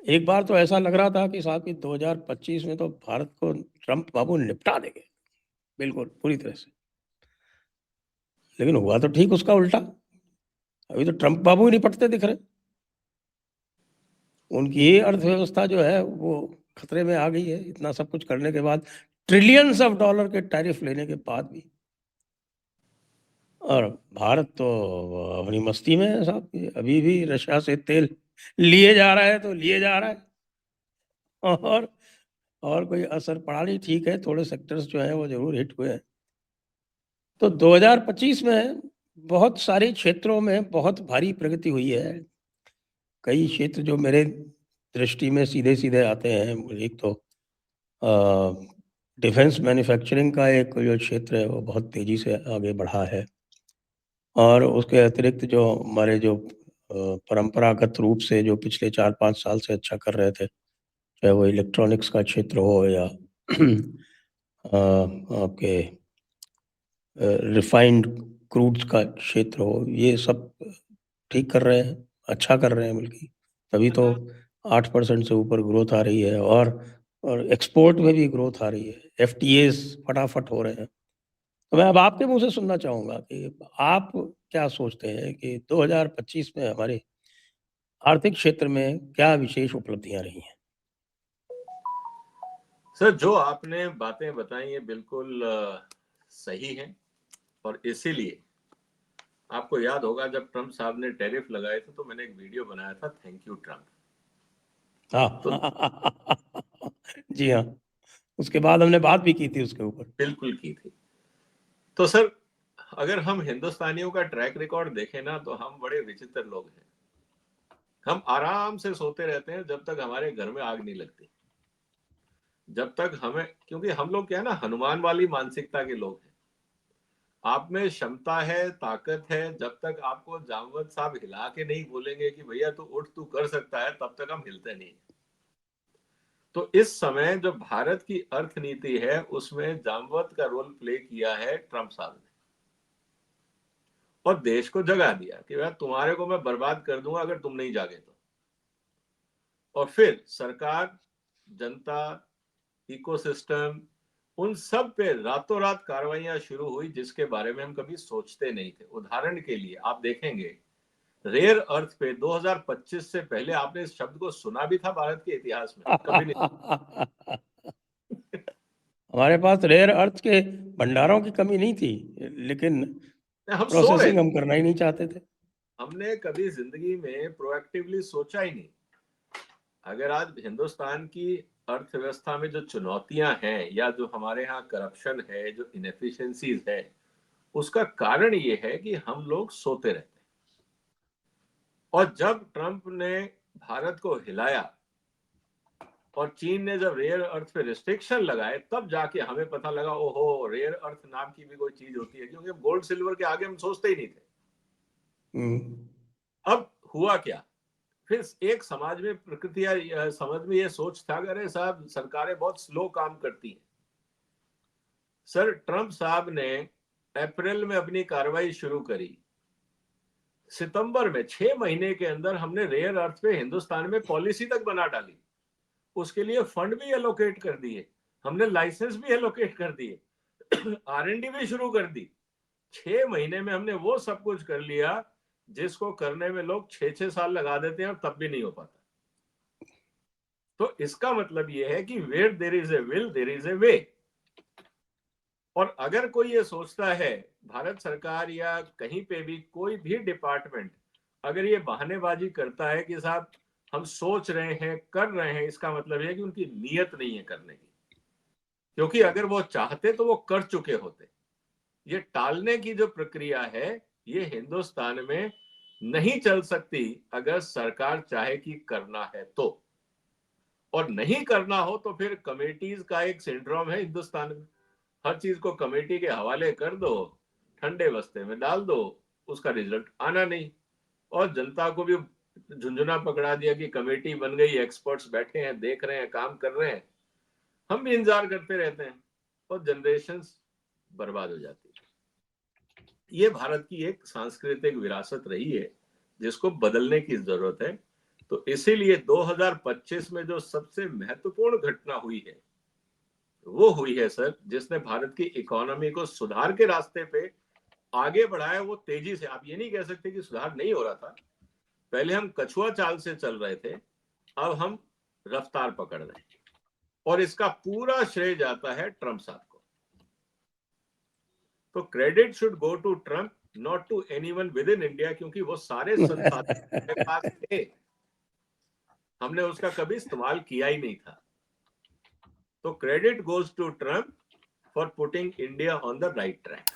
एक बार तो ऐसा लग रहा था कि साहब कि 2025 में तो भारत को ट्रंप बाबू निपटा देंगे, बिल्कुल पूरी तरह से। लेकिन हुआ तो ठीक उसका उल्टा। अभी तो ट्रंप बाबू ही निपटते दिख रहे। उनकी ये अर्थव्यवस्था जो है वो खतरे में आ गई है, इतना सब कुछ करने के बाद, ट्रिलियंस ऑफ डॉलर के टैरिफ लेने के बाद भी। और भारत तो अपनी मस्ती में है साहब, अभी भी रशिया से तेल लिए जा रहा है तो लिए जा रहा है, और और कोई असर पड़ा नहीं। ठीक है, थोड़े सेक्टर्स जो हैं वो जरूर हिट हुए हैं। तो 2025 में बहुत सारे क्षेत्रों में बहुत भारी प्रगति हुई है। कई क्षेत्र जो मेरे दृष्टि में सीधे सीधे आते हैं, एक तो डिफेंस मैन्युफैक्चरिंग का एक जो क्षेत्र है वो बहुत तेजी से आगे बढ़ा है। और उसके अतिरिक्त जो हमारे जो परंपरागत रूप से जो पिछले 4-5 साल से अच्छा कर रहे थे, चाहे वो इलेक्ट्रॉनिक्स का क्षेत्र हो या आपके रिफाइंड क्रूड्स का क्षेत्र हो, ये सब ठीक कर रहे हैं, अच्छा कर रहे हैं बल्कि। तभी तो 8% से ऊपर ग्रोथ आ रही है, और एक्सपोर्ट में भी ग्रोथ आ रही है, एफटीएस फटाफट हो रहे हैं। तो मैं अब आपके मुंह से सुनना चाहूंगा कि आप क्या सोचते हैं कि 2025 में हमारे आर्थिक क्षेत्र में क्या विशेष उपलब्धियां रही हैं? सर, जो आपने बातें बताई ये बिल्कुल सही है। और इसीलिए आपको याद होगा जब ट्रंप साहब ने टैरिफ लगाए थे तो मैंने एक वीडियो बनाया था, थैंक यू ट्रंप। तो हाँ। जी हाँ, उसके बाद हमने बात भी की थी उसके ऊपर। बिल्कुल की थी। तो सर, अगर हम हिंदुस्तानियों का ट्रैक रिकॉर्ड देखें ना तो हम बड़े विचित्र लोग हैं। हम आराम से सोते रहते हैं जब तक हमारे घर में आग नहीं लगती। जब तक हमें, क्योंकि हम लोग क्या है ना, हनुमान वाली मानसिकता के लोग हैं। आप में क्षमता है, ताकत है, जब तक आपको जामवंत साहब हिला के नहीं बोलेंगे कि भैया तू उठ, तू कर सकता है, तब तक हम हिलते नहीं। तो इस समय जो भारत की अर्थनीति है उसमें जामवंत का रोल प्ले किया है ट्रंप साहब ने, और देश को जगा दिया कि भाई तुम्हारे को मैं बर्बाद कर दूंगा अगर तुम नहीं जागे तो। और फिर सरकार, जनता, इकोसिस्टम, उन सब पे रातों रात कार्रवाइयां शुरू हुई जिसके बारे में हम कभी सोचते नहीं थे। उदाहरण के लिए आप देखेंगे, रेयर अर्थ पे 2025 से पहले आपने इस शब्द को सुना भी था भारत के इतिहास में? कभी नहीं। हमारे पास रेयर अर्थ के भंडारों की कमी नहीं थी, लेकिन हम सो रहे प्रोसेसिंग थे। हम करना ही नहीं चाहते थे। हमने कभी जिंदगी में प्रोएक्टिवली सोचा ही नहीं। अगर आज हिंदुस्तान की अर्थव्यवस्था में जो चुनौतियां हैं, या जो हमारे यहाँ करप्शन है, जो इनएफिशिएंसीज है, उसका कारण ये है कि हम लोग सोते रहते हैं। और जब ट्रंप ने भारत को हिलाया और चीन ने जब रेयर अर्थ पे रिस्ट्रिक्शन लगाए, तब जाके हमें पता लगा, ओहो, रेयर अर्थ नाम की भी कोई चीज होती है। क्योंकि गोल्ड सिल्वर के आगे हम सोचते ही नहीं थे। हम्म। अब हुआ क्या? फिर एक समाज में प्रकृति या समझ में ये सोच था, अरे साहब सरकारें बहुत स्लो काम करती हैं। सर, ट्रंप साहब ने अप्रैल में अपनी कार्रवाई शुरू करी। सितंबर में 6 महीने के अंदर हमने रेयर अर्थ पे हिंदुस्तान में पॉलिसी तक बना डाली। उसके लिए फंड भी एलोकेट कर दिए, हमने लाइसेंस भी एलोकेट कर दिए, आरएनडी भी शुरू कर दी। 6 महीने में हमने वो सब कुछ कर लिया जिसको करने में लोग 6-6 साल लगा देते हैं और तब भी नहीं हो पाता। तो इसका मतलब यह है कि where there is a will there is a way. और अगर कोई ये सोचता है, भारत सरकार या कहीं पे भी कोई भी डिपार्टमेंट अगर ये बहानेबाजी करता है कि साहब हम सोच रहे हैं, कर रहे हैं, इसका मतलब है कि उनकी नीयत नहीं है करने की। क्योंकि अगर वो चाहते तो वो कर चुके होते। ये टालने की जो प्रक्रिया है, ये हिंदुस्तान में नहीं चल सकती अगर सरकार चाहे कि करना है तो। और नहीं करना हो तो फिर कमेटीज का एक सिंड्रोम है हिंदुस्तान में। हर चीज को कमेटी के हवाले कर दो, ठंडे बस्ते में डाल दो, उसका रिजल्ट आना नहीं। और जनता को भी झुंझुना पकड़ा दिया कि कमेटी बन गई, एक्सपर्ट्स बैठे हैं, देख रहे हैं, काम कर रहे हैं, हम भी इंतजार करते रहते हैं, और जनरेशन बर्बाद हो जाती है। ये भारत की एक सांस्कृतिक विरासत रही है जिसको बदलने की जरूरत है। तो इसीलिए 2025 में जो सबसे महत्वपूर्ण घटना हुई है वो हुई है सर, जिसने भारत की इकोनॉमी को सुधार के रास्ते पे आगे बढ़ाया, वो तेजी से। आप ये नहीं कह सकते कि सुधार नहीं हो रहा था, पहले हम कछुआ चाल से चल रहे थे, अब हम रफ्तार पकड़ रहे हैं, और इसका पूरा श्रेय जाता है ट्रंप साहब को। तो credit should go to Trump, not to anyone within India, क्योंकि वो सारे संसाधन हमारे पास थे, हमने उसका कभी इस्तेमाल किया ही नहीं था। तो credit goes to Trump for putting India on the right track.